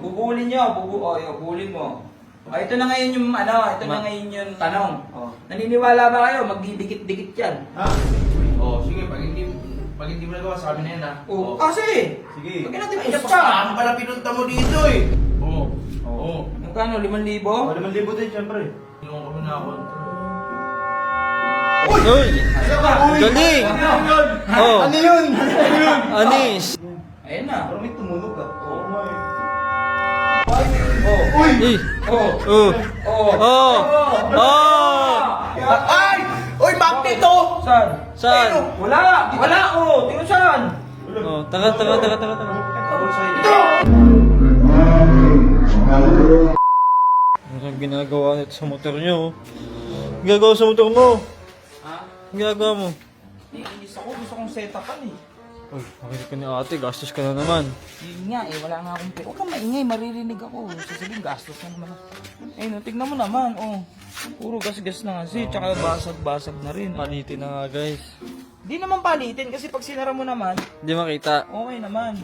bubulin nyo, bubulin mo. O, ito na ngayon yung ito na ngayon yung tanong. Naniniwala ba kayo? Magdidikit-dikit yan. Ha? Sige, pag hindi mo nagawa, sabi na yan ha. Kasi! Sige. Pag natin Ay, isa saan pa. pala pinunta mo dito eh? Magkano? 5,000? 5,000 din, syempre. Yung kami na ako. Uy! Galing! Oh. Ano yun? Anis! Ayun na. Parang may tumunog ah. Uy! Eh! Oh! Oh! Oh! Oh! Ay! Uy, magnet oh! Saan? Saan? Wala! Tingnan saan? Oh, taga. Ano ang ginagawa nito sa motor nyo? Ginagawa sa motor mo? Ha? Ginagawa mo? Iinis ako. Gusto kong set-upan eh. Uy, makinig ka ni ate, gastos ka na naman. Yun nga eh, wala nga akong pera. Huwag kang maingay, maririnig ako. Sasabihin, gastos na naman. Eh, no, tignan mo naman, Puro gas-gas na kasi, tsaka basag-basag na rin. Palitin na nga guys. Di naman palitin kasi pag sinara mo naman, Hindi makita. okay naman.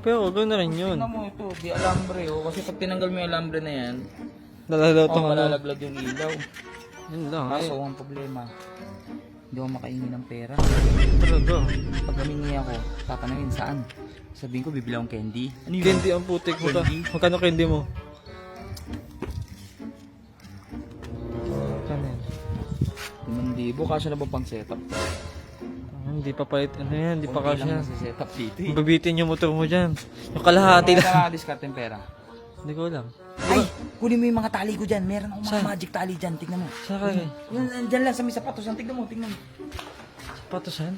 Pero huwag na rin yun. Tignan mo ito, di alambre Kasi pag tinanggal mo yung alambre na yan, Nalalaw tong ano. malalaglag yung ilaw. Yun lang Kaso, ang problema, hindi ako makahingi ng pera. Talaga. Pag humingi ako, tatanungin saan? Sabihin ko, bibili akong candy. Ano yun? Candy ang putik mo ta. Candy? Magkano candy mo? Magkano yan? 5,000, kasya na ba pang setup? Hindi pa palit. Ano yan? Hindi pa Konti kasya. lang sa setup dito eh. Babitin yung motor mo dyan. Yung kalahati lang. Nakaka-discard yung pera. Hindi ko alam. Ay, kunin mo yung mga tali ko dyan. Meron akong mga Saan? magic tali dyan. Tignan mo. Saan ka eh? Dyan lang sa may sapatos. Tignan mo. Patosan?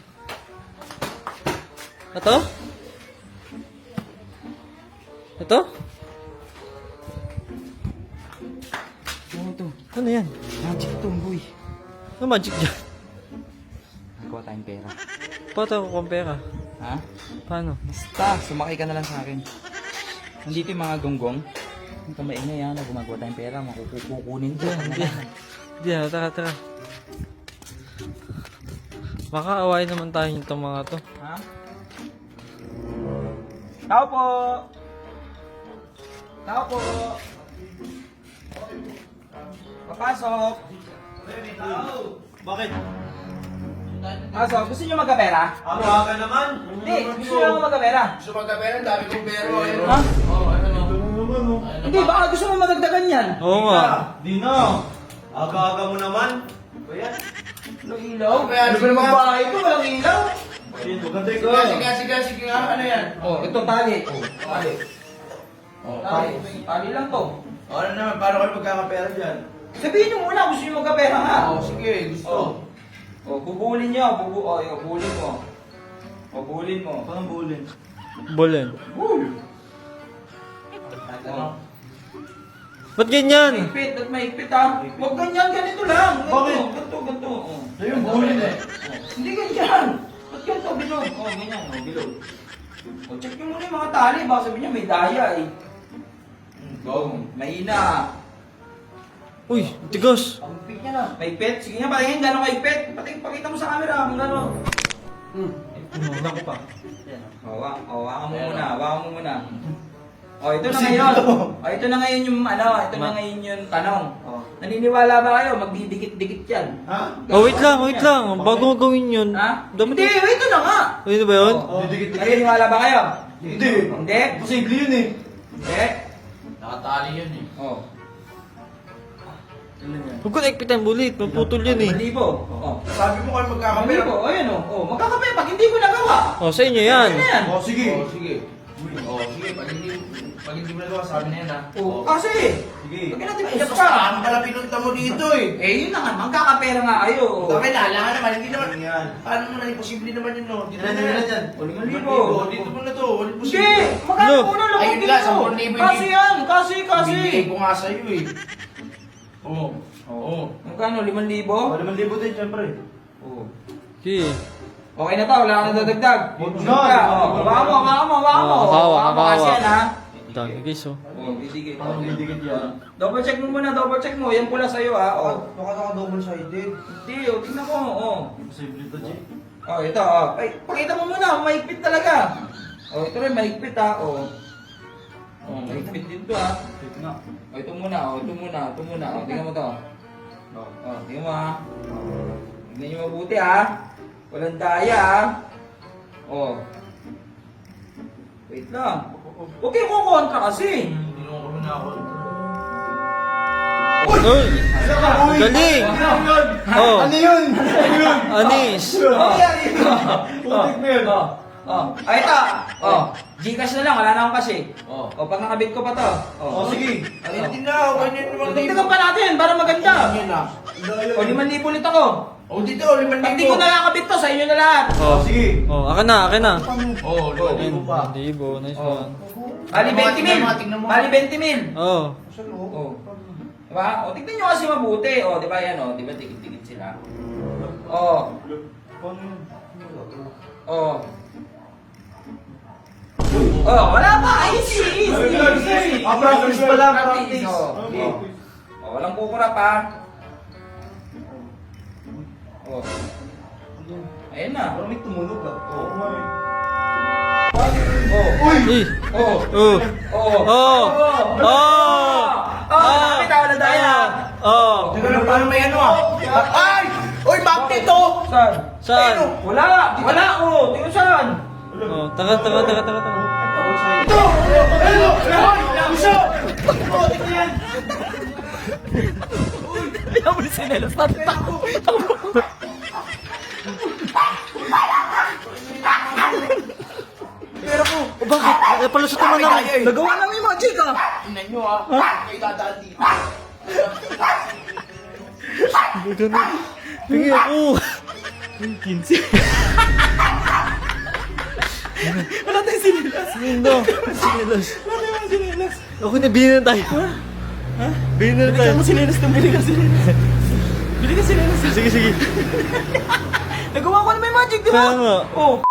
Ito? Ito? Oo, ito. Ano yan? Magic ito, boy. Ano magic dyan? Nagawa tayong pera. Paano ako kung pera? Ha? Paano? Basta, sumakay ka na lang sa akin. Nandito yung mga gonggong. Hindi ka maingay ha, na gumagawa tayong pera. Makukukunin dyan. Hindi na, tara. Makaawain naman tayo itong mga to. Ha? Tao po! Papasok! Bakit? Pasok, gusto nyo magkapera? Ano ka naman? Hindi, gusto nyo magkapera? Gusto magkapera, dami kong pero. Ha? Ano? Hindi, baka gusto mo madagdagan yan. Oo nga. Di na. Aga-aga mo naman. Kaya? Walang ilaw? Kaya, Ano ba naman bahay ito? Walang ilaw? Maganda ikaw. Sige nga. Ano yan? Oh, ito tali. Tali lang to. Ano naman, paano kayo magkakapera dyan? Sabihin nyo muna, gusto nyo magkapera nga. Sige, gusto. Bubulin nyo. Bulin mo. Bulin mo. Parang bulin. Bolen. Bul! Ba't ganyan? Mahigpit ha. Huwag ganyan, ganito lang. Bakit? Ganito. Ayun, bulin eh. Hindi ganyan. Ba't ganito, bilog? Ganyan, bilog. Check nyo muna yung mga tali. Baka sabihin nyo may daya eh. Mahina. Uy, tigas. Ang pig niya na. Mahigpit? Sige nga, patingin. Gano'ng mahigpit? Pakita mo sa camera kung gano'n. Tignan ko pa. Hawakan mo muna. Ito na ngayon. Ito na ngayon yung yung tanong. Naniniwala ba kayo? Magdidikit-dikit yan. Ha? Oh, wait lang. Bago mo gawin yun. Ha? Dapat Hindi, ito na nga. Ano ba yun? Didikit-dikit. Naniniwala ba kayo? Hindi. Hindi? Posible yun eh. Hindi? Nakatali yun eh. Huwag ko naikpitan bulit. Maputol yun eh. 1,000. Sabi mo kayo magkakapera. 1,000. Ayan magkakape pag hindi ko nagawa. Oh, sa inyo yan. Ano yan? Sige. Sige, pag hindi mo nagawa, sabi na yan ha. Kasi, Sige. pag natin Ay, isa sa pa. saan pala pinunta mo dito eh? Yun na nga, magkakapera nga kayo. Bakit nalaman naman, hindi naman. Paano mo na, imposible naman yun no? Dito na yan. 5,000. Dito mo na to, Hindi! imposible. Magkano No. muna lang Ayun nga, 10,000 Kasi yan! Kasi! Bibigay ko nga sa'yo eh. Oo. Magkano? 5,000? 5,000 din, syempre. Okay. Okay na to, wala ka na dadagdag. Huwag Sige na. ka. Hawakan mo. Hawakan mo kasi yan ha. Dami guys oh. Bibigay. Didikit yan. Double check mo muna, Yan pula sa'yo ha. Baka naka-double-sided. Hindi, tingnan mo. Imposible to, G. Ito. Ay, pakita mo muna, mahigpit talaga. Ito rin, mahigpit ha. Oh, mahigpit din to ah. Oh, ito muna, oh, ito muna, ito muna. Oh, tingnan mo to. Oh, tingnan mo ah. Tingnan nyo mabuti ah. Walang daya ah. Oh. Wait lang. Huwag kayo kukontra kasi. Hindi naman kami nakakontra. Uy! Galing! Oh, Ano yun? anis! Oh, yan. Putik na yun. Oh. Ay, ito. Oh. Gcash na lang, wala na akong cash eh. Oh. Oh, pag nakabit ko pa to. Oh, Sige. Ano? Hindi na, okay na yun. Dagdagan pa natin para maganda. Yan na. O, 5,000 ulit ako. O dito, 5,000. Pag di ko nakakabit to, sa inyo na lahat. Oh, sige. Oh, akin na, akin na. Oo, 5,000 pa. Libo, nice Oh. one. Bali 20,000. Tingnan mo. Bali 20,000. Oh. Oh. Diba? O, tignan nyo kasi mabuti. O, diba yan o? Diba tigit-tigit sila? O. O. Oh, wala pa! Easy! Easy! Practice pa lang, Practice. practice. O, walang kukura pa. O. Ayan na. Parang may tumunog ah. Uy! Eh! Oh! Oh! Oh! Oh! Oh! Nakakita ko na daya! Oh! Teka lang, paano may ano ah? Ay! Uy, bakit ito? Saan? Saan? Wala! Wala! Oh! Tingnan saan? Oh, taka. Ito! Ano? Ay! Puso! Oh, ito yan! Ayaw mo ni Sinelos. Takbo! Pero ko! Oh, bakit? Palusot naman ako. Nagawa namin yung magic ah! Tingnan nyo ah. May dadaan dito. Tingin ako. 15. Wala tayong Sinelos! Lindo. Sinelos. Wala tayong Sinelos! Okay na, bilhin na tayo. Ha? Bilhin na tayo. Sinelos na bili ka Sinelos! Bili ka Sinelos! Sige. Nagawa ko na may magic, di ba? Kaya nga. Oh!